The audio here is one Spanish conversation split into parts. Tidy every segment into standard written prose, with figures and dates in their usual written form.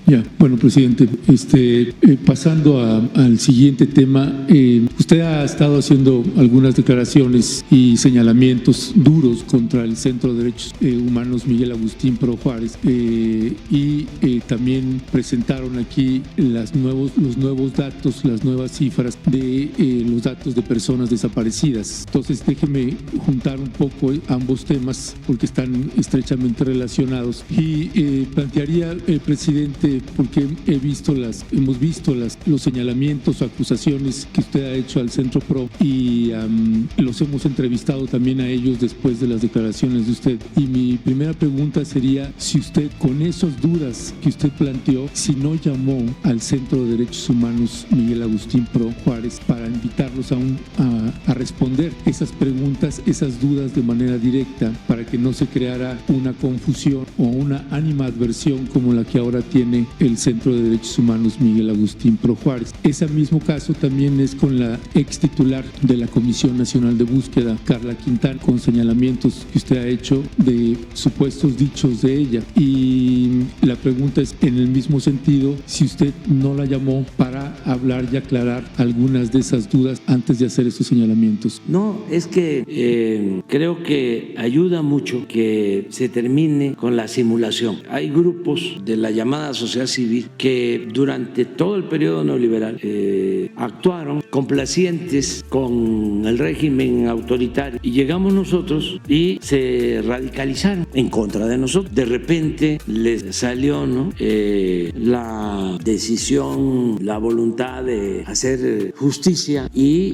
Ya, bueno, presidente, pasando al siguiente tema, usted ha estado haciendo algunas declaraciones y señalamientos duros contra el Centro de Derechos Humanos Miguel Agustín Pro Juárez y también presentaron aquí los nuevos datos, las nuevas cifras de los datos de personas desaparecidas. Entonces, déjeme juntar un poco ambos temas porque están estrechamente relacionados y plantearía, presidente, porque hemos visto los señalamientos, acusaciones que usted ha hecho al Centro Pro y los hemos entrevistado también a ellos después de las declaraciones de usted. Y mi primera pregunta sería si usted, con esas dudas que usted planteó, si no llamó al Centro de Derechos Humanos Miguel Agustín Pro Juárez para invitarlos a responder esas preguntas, esas dudas de manera directa, para que no se creara una confusión o una animadversión como la que ahora tiene el Centro de Derechos Humanos Miguel Agustín Pro Juárez. Ese mismo caso también es con la ex titular de la Comisión Nacional de Búsqueda, Carla Quintana, con señalamientos que usted ha hecho de supuestos dichos de ella. Y la pregunta es en el mismo sentido, si usted no la llamó para hablar y aclarar algunas de esas dudas antes de hacer esos señalamientos. No, es que creo que ayuda mucho que se termine con la simulación. Hay grupos de la llamada sociedad civil que durante todo el periodo neoliberal actuaron complacientes con el régimen autoritario y llegamos nosotros y se radicalizaron en contra de nosotros. De repente les salió, ¿no?, la decisión, la voluntad de hacer justicia y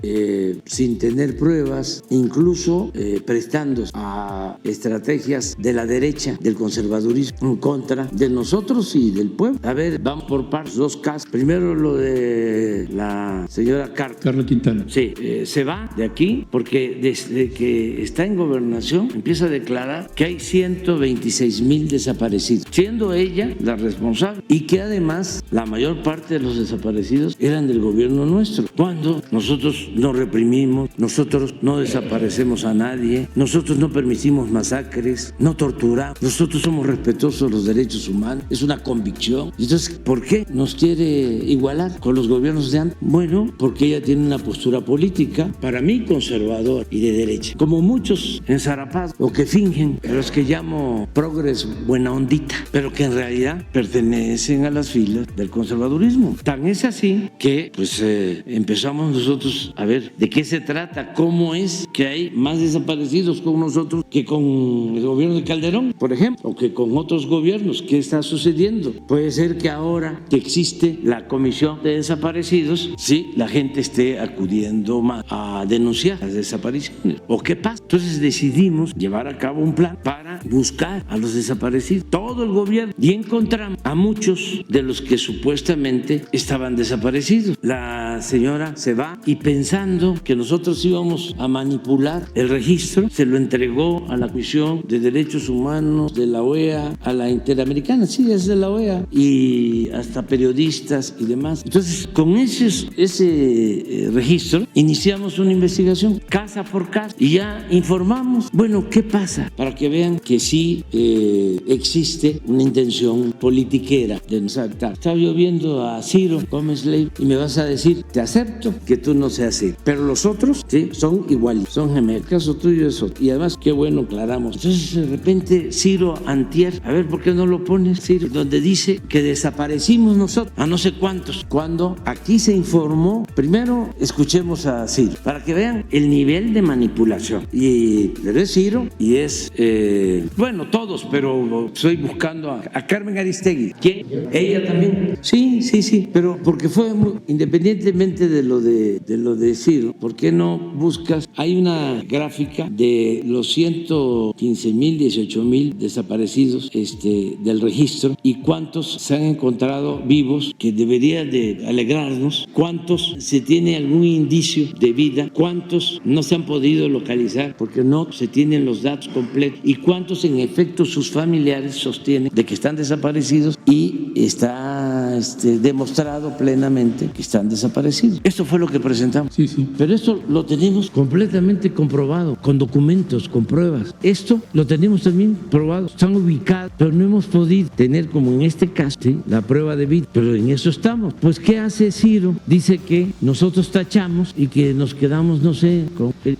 sin tener pruebas, incluso prestándose a estrategias de la derecha, del conservadurismo, en contra de nosotros y del pueblo. A ver, vamos por partes, dos casos. Primero lo de la señora Carla Quintana. Sí, se va de aquí porque desde que está en gobernación empieza a declarar que hay 126,000 desaparecidos, siendo ella la responsable, y que además la mayor parte de los desaparecidos eran del gobierno nuestro, cuando nosotros no reprimimos, nosotros no desaparecemos a nadie, nosotros no permitimos masacres, no torturamos, nosotros somos respetuosos de los derechos humanos, es una convicción. Entonces, ¿por qué nos quiere igualar con los gobiernos de antes? Bueno, porque ella tiene una postura política, para mí conservadora y de derecha, como muchos enzarapados o que fingen, los que llamo progres buena ondita, pero que en realidad pertenecen a las filas del conservadurismo. Tan es así que pues empezamos nosotros a ver de qué se trata, cómo es que hay más desaparecidos con nosotros que con el gobierno de Calderón, por ejemplo, o que con otros gobiernos. ¿Qué está sucediendo? Puede ser que ahora que existe la Comisión de Desaparecidos, sí, la gente esté acudiendo más a denunciar las desapariciones. ¿O qué pasa? Entonces decidimos llevar a cabo un plan para buscar a los desaparecidos, todo el gobierno, y encontramos a muchos de los que supuestamente estaban desaparecidos. La señora se va y pensando que nosotros íbamos a manipular el registro, se lo entregó a la Comisión de Derechos Humanos de la OEA, a la Interamericana, sí, es de la OEA, y hasta periodistas y demás. Entonces, con ese registro iniciamos una investigación casa por casa y ya informamos, bueno, ¿qué pasa? Para que vean que sí existe una intención politiquera de nos aceptar. Estaba yo viendo a Ciro Gómez Leiva y me vas a decir, te acepto que tú no seas así, pero los otros, sí, son iguales, son gemelos. El caso tuyo es otro. Y además, qué bueno, aclaramos. Entonces, de repente, Ciro antier, a ver, ¿por qué no lo pones, Ciro? Donde dice que desaparecimos nosotros a no sé cuántos, cuando aquí se informó. Primero, escuchemos a Ciro, para que vean el nivel de manipulación. Y es Ciro y es, bueno, todos, pero estoy buscando a Carmen Aristegui. ¿Quién? Ella también. Sí, pero porque fue independientemente de lo de Ciro, ¿por qué no buscas? Hay una gráfica de los 115,000, 18,000 desaparecidos del registro y cuántos se han encontrado vivos, que debería de alegrarnos, cuántos se tiene algún indicio de vida, cuántos no se han podido localizar porque no se tienen los datos completos y cuántos en efecto sus familiares sostienen de que están desaparecidos y está demostrado plenamente que están desaparecidos. Esto fue lo que presentamos. Sí. Pero esto lo tenemos completo. completamente comprobado, con documentos, con pruebas. Esto lo tenemos también probado, están ubicados, pero no hemos podido tener, como en este caso, ¿sí?, la prueba de vida, pero en eso estamos. Pues, ¿qué hace Ciro? Dice que nosotros tachamos y que nos quedamos, no sé,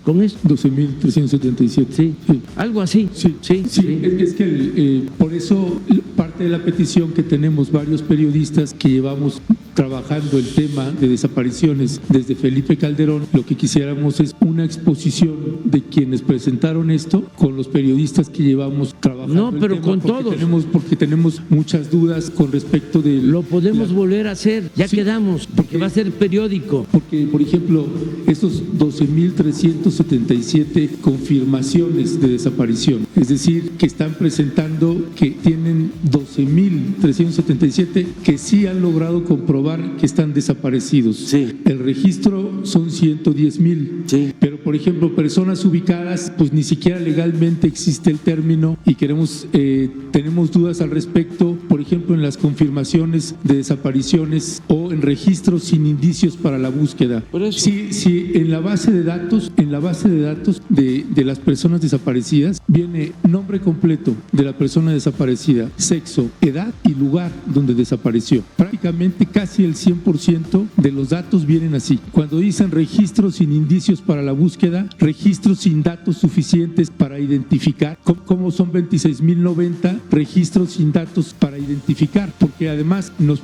con esto. 12.377. Sí, algo así. Sí. Es que por eso parte de la petición que tenemos varios periodistas que llevamos trabajando el tema de desapariciones desde Felipe Calderón, lo que quisiéramos es una exposición de quienes presentaron esto con los periodistas que llevamos trabajando. No, pero con todos. Porque tenemos muchas dudas con respecto de... Lo podemos volver a hacer, ya sí, quedamos, porque va a ser periódico. Porque, por ejemplo, esos 12.377 confirmaciones de desaparición, es decir, que están presentando que tienen 12.377 que sí han logrado comprobar que están desaparecidos. Sí. El registro son 110,000. Sí. Pero, por ejemplo, personas ubicadas, pues ni siquiera legalmente existe el término y tenemos dudas al respecto, por ejemplo, en las confirmaciones de desapariciones o en registros sin indicios para la búsqueda. Si en la base de datos, de las personas desaparecidas viene nombre completo de la persona desaparecida, sexo, edad y lugar donde desapareció. Prácticamente casi el 100% de los datos vienen así. Cuando dicen registros sin indicios para la búsqueda, registros sin datos suficientes para identificar, como son 26.090 registros sin datos para identificar, porque además nos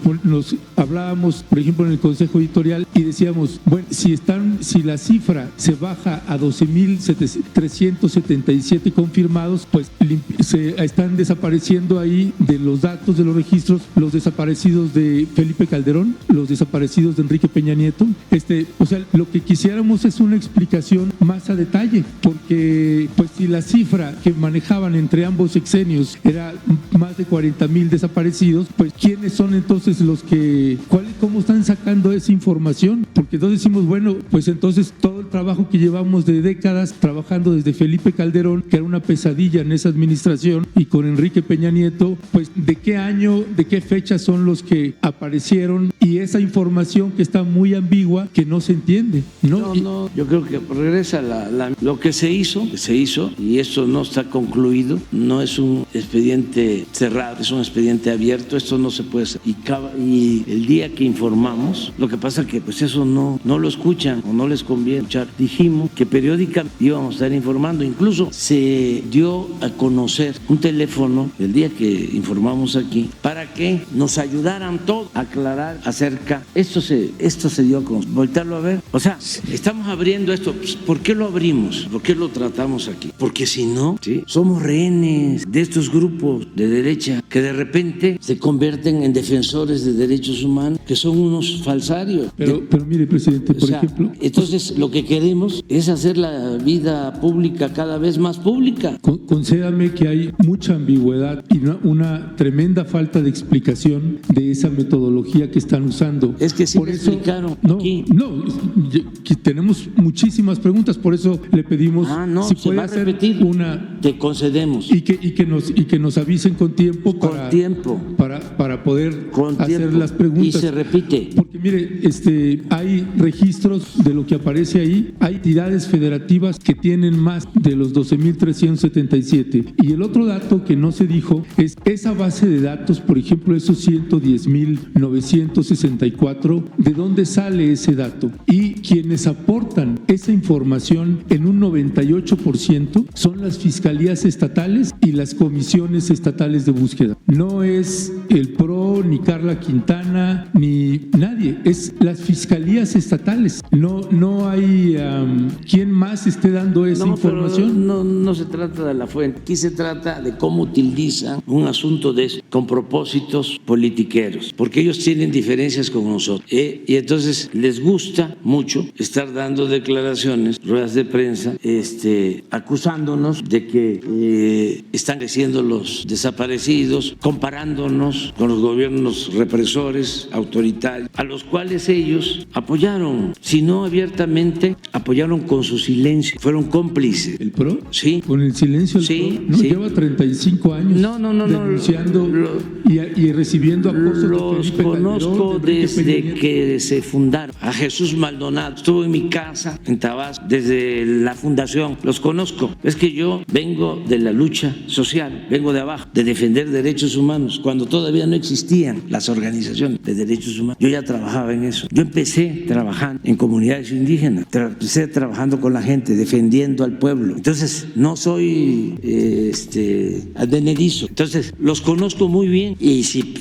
hablábamos, por ejemplo, en el Consejo Editorial y decíamos, bueno, si la cifra se baja a 12.377 confirmados, pues se están desapareciendo ahí de los datos de los registros los desaparecidos de Felipe Calderón, los desaparecidos de Enrique Peña Nieto. O sea, lo que quisiéramos es una explicación más a detalle, porque pues si la cifra que manejaban entre ambos sexenios era más de 40,000 desaparecidos, pues ¿quiénes son entonces los que, cómo están sacando esa información? Porque entonces decimos, bueno, pues entonces todo el trabajo que llevamos de décadas trabajando desde Felipe Calderón, que era una pesadilla en esa administración, y con Enrique Peña Nieto, pues ¿de qué año, de qué fecha son los que aparecieron? Y esa información que está muy ambigua, que no se entiende, ¿no? No, yo creo que regresa lo que se hizo, y esto no está concluido, no es un expediente cerrado, es un expediente abierto, esto no se puede hacer. Y el día que informamos, lo que pasa que pues eso no lo escuchan o no les conviene escuchar. Dijimos que periódicamente íbamos a estar informando, incluso se dio a conocer un teléfono el día que informamos aquí para que nos ayudaran todos a aclarar acerca. Esto se dio a conocer. Voltarlo a ver. O sea, estamos abriendo esto. ¿Por qué lo abrimos? ¿Por qué lo tratamos aquí? Porque si no, ¿sí?, somos rehenes de estos grupos de derecha que de repente se convierten en defensores de derechos humanos, que son unos falsarios. Pero mire, presidente, por ejemplo... Entonces, lo que queremos es hacer la vida pública cada vez más pública. Concédame que hay mucha ambigüedad y una tremenda falta de explicación de esa metodología que están usando. Es que sí por eso explicaron aquí. Tenemos muchísimas preguntas, por eso le pedimos si se puede va a repetir una... Te concedemos. Y que nos avisen con tiempo para poder hacer las preguntas. Y se repite. Porque mire, hay registros de lo que aparece ahí, hay entidades federativas que tienen más de los 12.377. Y el otro dato que no se dijo es esa base de datos, por ejemplo, esos 110.964, ¿de dónde sale ese dato? Y quienes aportan esa información en un 98% son las fiscalías estatales y las comisiones estatales de búsqueda. No es el PRO, ni Carla Quintana, ni nadie, es las fiscalías estatales. No hay quien más esté dando esa información. No se trata de la fuente, aquí se trata de cómo utilizan un asunto de eso con propósitos politiqueros, porque ellos tienen diferencias con nosotros, y entonces les gusta mucho estar dando declaraciones, ruedas de prensa, acusándonos de que están creciendo los desaparecidos, comparándonos con los gobiernos gobiernos represores, autoritarios, a los cuales ellos apoyaron, si no abiertamente, apoyaron con su silencio, fueron cómplices. ¿El PRO? Sí. ¿Con el silencio del Sí, PRO? No, sí. Lleva 35 años denunciando y recibiendo acoso. Los conozco desde que se fundaron. A Jesús Maldonado estuvo en mi casa en Tabasco desde la fundación. Los conozco. Es que yo vengo de la lucha social, vengo de abajo, de defender derechos humanos, cuando todavía no existían las organizaciones de derechos humanos. Yo ya trabajaba en eso. Yo empecé trabajando en comunidades indígenas, empecé trabajando con la gente, defendiendo al pueblo. Entonces, no soy advenedizo. Entonces, los conozco muy bien. Y si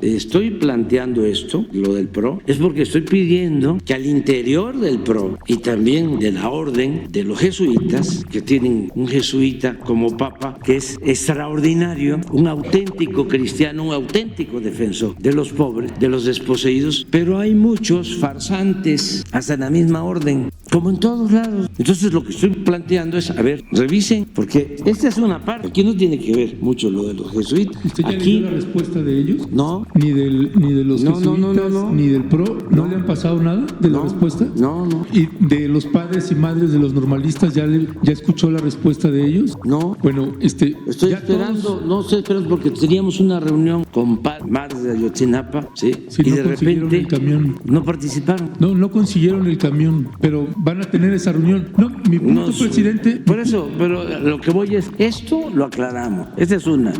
estoy planteando esto, lo del PRO, es porque estoy pidiendo que al interior del PRO y también de la orden de los jesuitas, que tienen un jesuita como papa que es extraordinario, un auténtico cristiano, un auténtico defensor de los pobres, de los desposeídos, pero hay muchos farsantes hasta en la misma orden, como en todos lados. Entonces lo que estoy planteando es, a ver, revisen, porque esta es una parte, aquí no tiene que ver mucho lo de los jesuitas. ¿Usted ya aquí, le dio la respuesta de ellos? No. Ni de los jesuitas, ni del PRO, ¿no le han pasado nada de la respuesta? No. ¿Y de los padres y madres de los normalistas ya escuchó la respuesta de ellos? No. Bueno, estoy esperando, no estoy esperando porque teníamos una reunión con madres de Ayotzinapa, ¿sí? Y no de repente el camión. No participaron. No consiguieron el camión, pero van a tener esa reunión. No, mi punto, presidente. Por eso, pero lo que voy es, esto lo aclaramos. Esta es una.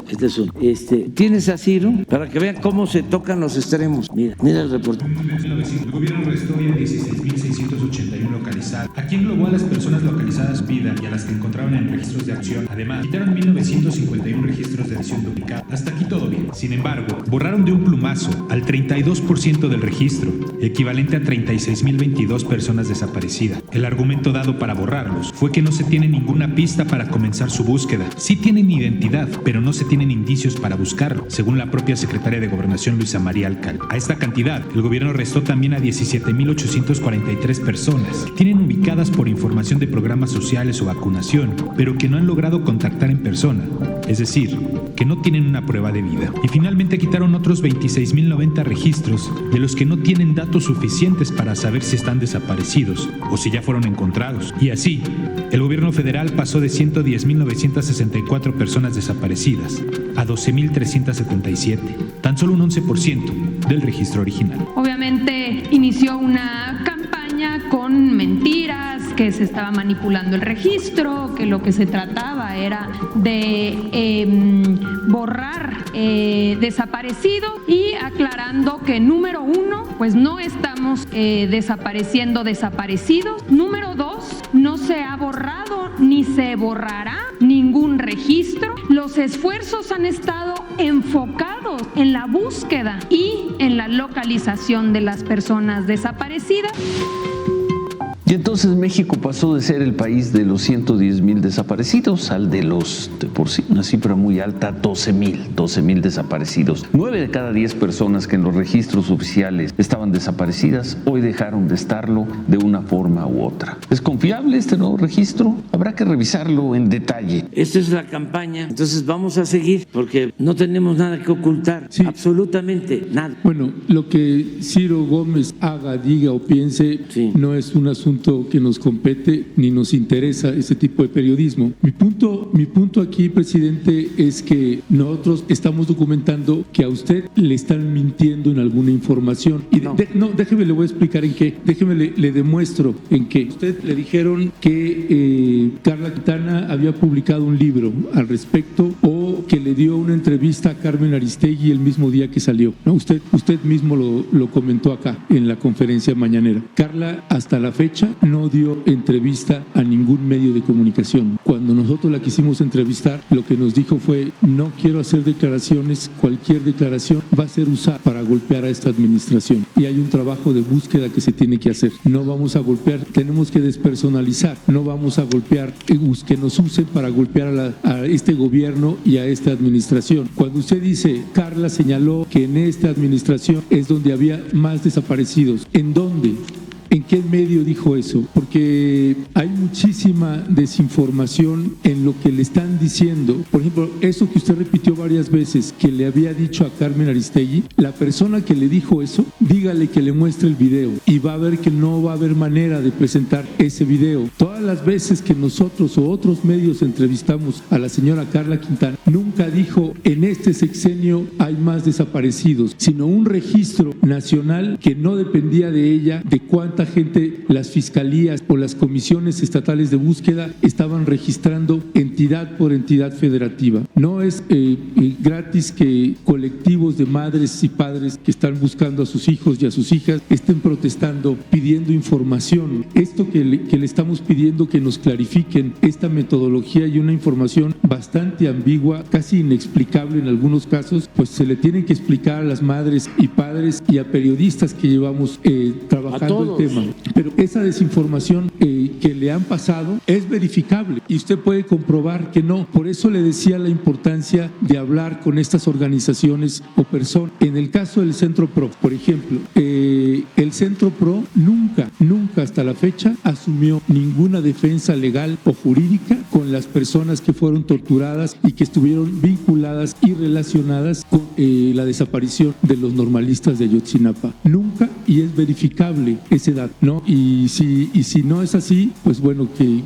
Tienes a Ciro para que vean cómo se tocan los extremos. Mira el reporte. El gobierno restó ya 16.681 localizadas. Aquí englobó a las personas localizadas vida y a las que encontraron en registros de acción. Además, quitaron 1.951 registros de acción duplicada. Hasta aquí todo bien. Sin embargo, borraron de un plumazo al 32% del registro, equivalente a 36.022 personas desaparecidas. El argumento dado para borrarlos fue que no se tiene ninguna pista para comenzar su búsqueda. Sí tienen identidad, pero no se tienen indicios para buscarlo, según la propia secretaria de Gobernación Luisa María Alcalde. A esta cantidad, el gobierno restó también a 17.843 personas que tienen ubicadas por información de programas sociales o vacunación, pero que no han logrado contactar en persona, es decir, que no tienen una prueba de vida. Y finalmente quitaron otros 26.090 registros de los que no tienen datos suficientes para saber si están desaparecidos o si ya fueron encontrados. Y así, el gobierno federal pasó de 110.964 personas desaparecidas a 12.377, tan solo un 11% del registro original. Obviamente inició una campaña con mentiras, que se estaba manipulando el registro, que lo que se trataba era de borrar desaparecidos, y aclarando que número uno, pues no estamos desapareciendo desaparecidos. Número dos, no se ha borrado ni se borrará ningún registro. Los esfuerzos han estado enfocados en la búsqueda y en la localización de las personas desaparecidas. Y entonces México pasó de ser el país de los 110,000 desaparecidos al de los, de por sí, una cifra muy alta, 12,000 desaparecidos. 9 de cada 10 personas que en los registros oficiales estaban desaparecidas, hoy dejaron de estarlo de una forma u otra. ¿Es confiable este nuevo registro? Habrá que revisarlo en detalle. Esta es la campaña, entonces vamos a seguir porque no tenemos nada que ocultar, sí. Absolutamente nada. Bueno, lo que Ciro Gómez haga, diga o piense, sí, no es un asunto que nos compete ni nos interesa ese tipo de periodismo. Mi punto aquí, presidente, es que nosotros estamos documentando que a usted le están mintiendo en alguna información. Y déjeme, le voy a explicar en qué. Déjeme, le demuestro en qué. Usted le dijeron que Carla Quintana había publicado un libro al respecto, o que le dio una entrevista a Carmen Aristegui el mismo día que salió. No, usted mismo lo comentó acá en la conferencia mañanera. Carla, hasta la fecha, no dio entrevista a ningún medio de comunicación. Cuando nosotros la quisimos entrevistar, lo que nos dijo fue: no quiero hacer declaraciones, cualquier declaración va a ser usada para golpear a esta administración. Y hay un trabajo de búsqueda que se tiene que hacer. No vamos a golpear, tenemos que despersonalizar, no vamos a golpear, que nos usen para golpear a este gobierno y a esta administración. Cuando usted dice, Carla señaló que en esta administración es donde había más desaparecidos, ¿en dónde? en qué medio dijo eso, porque hay muchísima desinformación en lo que le están diciendo. Por ejemplo, eso que usted repitió varias veces, que le había dicho a Carmen Aristegui, la persona que le dijo eso, dígale que le muestre el video y va a ver que no va a haber manera de presentar ese video. Todas las veces que nosotros o otros medios entrevistamos a la señora Carla Quintana, nunca dijo en este sexenio hay más desaparecidos, sino un registro nacional que no dependía de ella, de cuánta gente las fiscalías o las comisiones estatales de búsqueda estaban registrando entidad por entidad federativa. No es gratis que colectivos de madres y padres que están buscando a sus hijos y a sus hijas estén protestando, pidiendo información. Esto que le estamos pidiendo que nos clarifiquen esta metodología y una información bastante ambigua, casi inexplicable en algunos casos, pues se le tienen que explicar a las madres y padres y a periodistas que llevamos trabajando el tema. Pero esa desinformación que le han pasado es verificable y usted puede comprobar que no. Por eso le decía la importancia de hablar con estas organizaciones o personas. En el caso del Centro PRO, por ejemplo, el Centro PRO nunca hasta la fecha asumió ninguna defensa legal o jurídica con las personas que fueron torturadas y que estuvieron vinculadas y relacionadas con la desaparición de los normalistas de Ayotzinapa. Nunca, y es verificable ese dato, ¿no? Y si no es así, pues bueno, que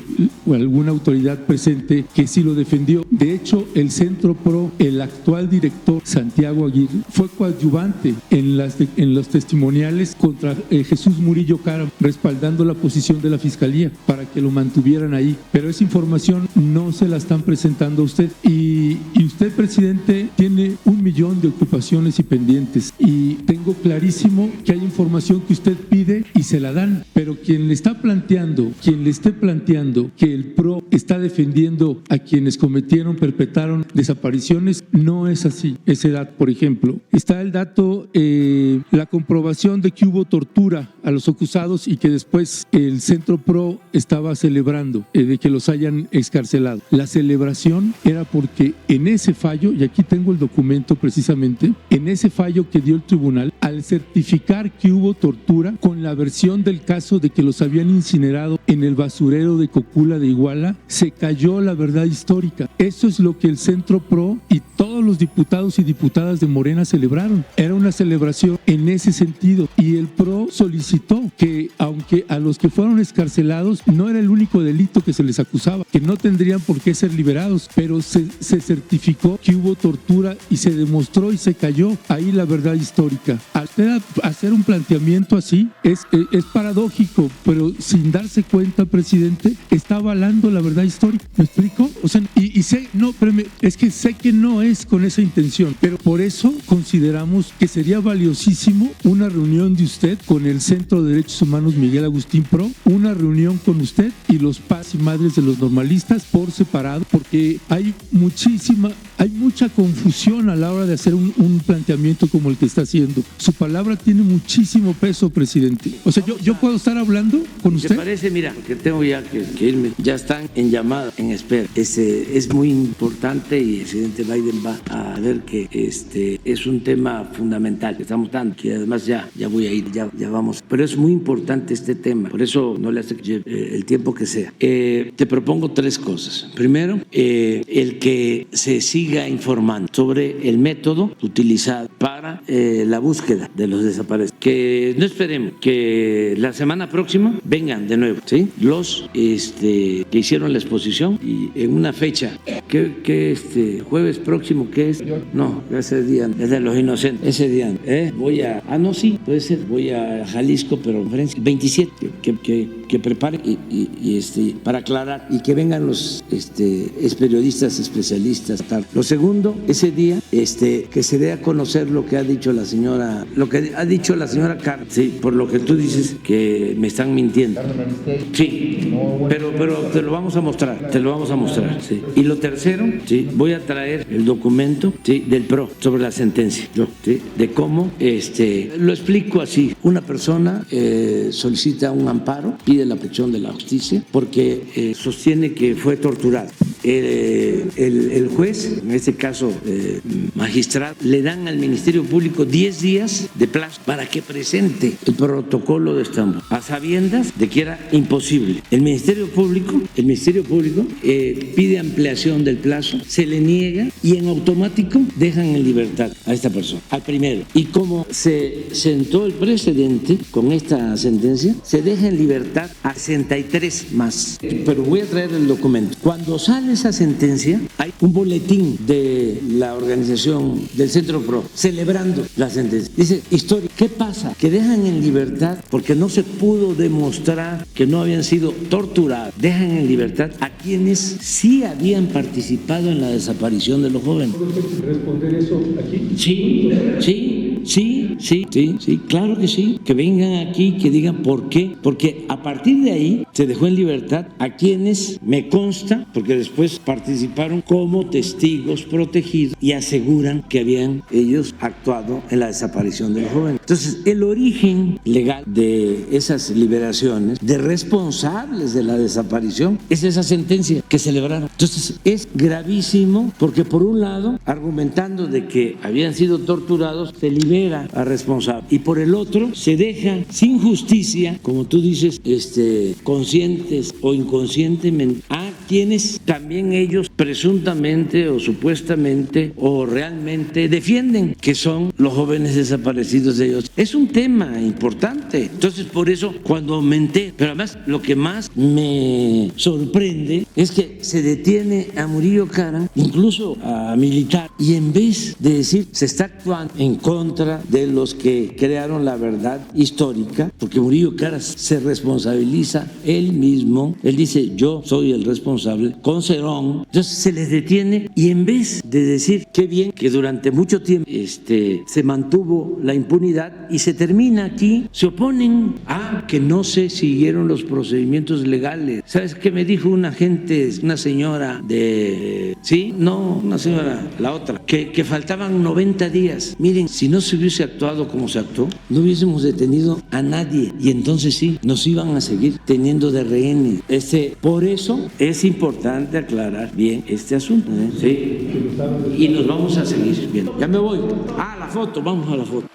alguna autoridad presente que sí lo defendió. De hecho, el Centro PRO, el actual director Santiago Aguirre, fue coadyuvante en los testimoniales contra Jesús Murillo Caram, respaldando la posición de la Fiscalía para que lo mantuvieran ahí. Pero esa información no se la están presentando a usted. Y usted, presidente, tiene 1 millón de ocupaciones y pendientes. Y tengo clarísimo que hay información que usted pide y se la dan. Pero quien le esté planteando que el PRO está defendiendo a quienes perpetraron desapariciones, no es así. Ese dato, por ejemplo, está el dato, la comprobación de que hubo tortura a los acusados y que después el Centro PRO estaba celebrando de que los hayan excarcelado. La celebración era porque en ese fallo, y aquí tengo el documento precisamente, en ese fallo que dio el tribunal, al certificar que hubo tortura con la versión del caso de que los habían incinerado en el basurero de Cocula de Iguala, se cayó la verdad histórica. Eso es lo que el Centro PRO y todos los diputados y diputadas de Morena celebraron. Era una celebración en ese sentido, y el PRO solicitó que, aunque a los que fueron excarcelados no era el único delito que se les acusaba, que no tendrían por qué ser liberados, pero se certificó que hubo tortura y se demostró y se cayó ahí la verdad histórica. Al hacer un planteamiento así es paradójico, pero sin darse cuenta, presidente, está avalando la verdad histórica. ¿Me explico? O sea, y sé, no, espérame, es que sé que no es con esa intención, pero por eso consideramos que sería valiosísimo una reunión de usted con el Centro de Derechos Humanos Miguel Agustín PRO, una reunión con usted y los padres y madres de los normalistas por separado, porque hay mucha confusión a la hora de hacer un planteamiento como el que está haciendo. Su palabra tiene muchísimo peso, presidente. O sea, yo puedo estar hablando con usted. ¿Te parece? Mira, que tengo ya que irme. Ya están en llamada, en espera. Es muy importante y el presidente Biden va a ver que es un tema fundamental que estamos dando, que además ya voy a ir, ya vamos. Pero es muy importante este tema, por eso no le hace el tiempo que sea. Te propongo 3 cosas. Primero, el que se siga informando sobre el método utilizado para la búsqueda de los desaparecidos. Que no esperemos que la semana próxima vengan de nuevo, ¿sí? Los que hicieron la exposición y en una fecha que jueves próximo, que es, no, ese día es de los inocentes, ese día voy a, no, sí, puede ser, voy a Jalisco, pero conferencia 27, que prepare y para aclarar y que vengan los periodistas especialistas, tal. Lo segundo, ese día que se dé a conocer lo que ha dicho la señora Carmen, sí, por lo que tú dices que me están mintiendo. Sí, pero te lo vamos a mostrar, sí. Y lo tercero, sí, voy a traer el documento, sí, del PRO sobre la sentencia, sí, de cómo lo explico así. Una persona solicita un amparo, pide la protección de la justicia porque sostiene que fue torturado. el juez, en este caso magistrado, le dan al Ministerio Público 10 días de plazo para que presente el protocolo de Estambul, a sabiendas de que era imposible. El Ministerio Público pide ampliación del plazo, se le niega y en automático dejan en libertad a esta persona, al primero. Y como se sentó el precedente con esta sentencia, se deja en libertad a 63 más. Pero voy a traer el documento. Cuando sale esa sentencia, hay un boletín de la organización del Centro PRO celebrando la sentencia. Dice, historia, ¿qué pasa? Que dejan en libertad porque no se pudo demostrar que no habían sido torturados. Dejan en libertad a quienes sí habían participado en la desaparición de los jóvenes. ¿Puedo responder eso aquí? Sí, claro que sí. Que vengan aquí, que digan por qué. Porque a partir de ahí se dejó en libertad a quienes, me consta, porque después participaron como testigos protegidos y aseguran que habían ellos actuado en la desaparición del joven. Entonces, el origen legal de esas liberaciones, de responsables de la desaparición, es esa sentencia que celebraron. Entonces, es gravísimo porque, por un lado, argumentando de que habían sido torturados, se libera a responsables. Y por el otro, se deja sin justicia, como tú dices, conscientes o inconscientemente, a quienes también ellos presuntamente o supuestamente o realmente defienden que son los jóvenes desaparecidos de ellos. Es un tema importante. Entonces, por eso, cuando aumenté, pero además lo que más me sorprende es que se detiene a Murillo Karam, incluso a militar, y en vez de decir se está actuando en contra de los que crearon la verdad histórica, porque Murillo Karam se responsabiliza él mismo, él dice yo soy el responsable, con Cerón. Entonces se les detiene y en vez de decir qué bien que durante mucho tiempo se mantuvo la impunidad y se termina aquí, se oponen a que no se siguieron los procedimientos legales. ¿Sabes qué me dijo una gente, una señora la otra, que faltaban 90 días? Miren, si no se hubiese actuado como se actuó, no hubiésemos detenido a nadie y entonces sí, nos iban a seguir teniendo de rehenes. Por eso es importante aclarar bien este asunto, ¿sí? Y nos vamos a seguir viendo. Ya me voy. La foto, vamos a la foto.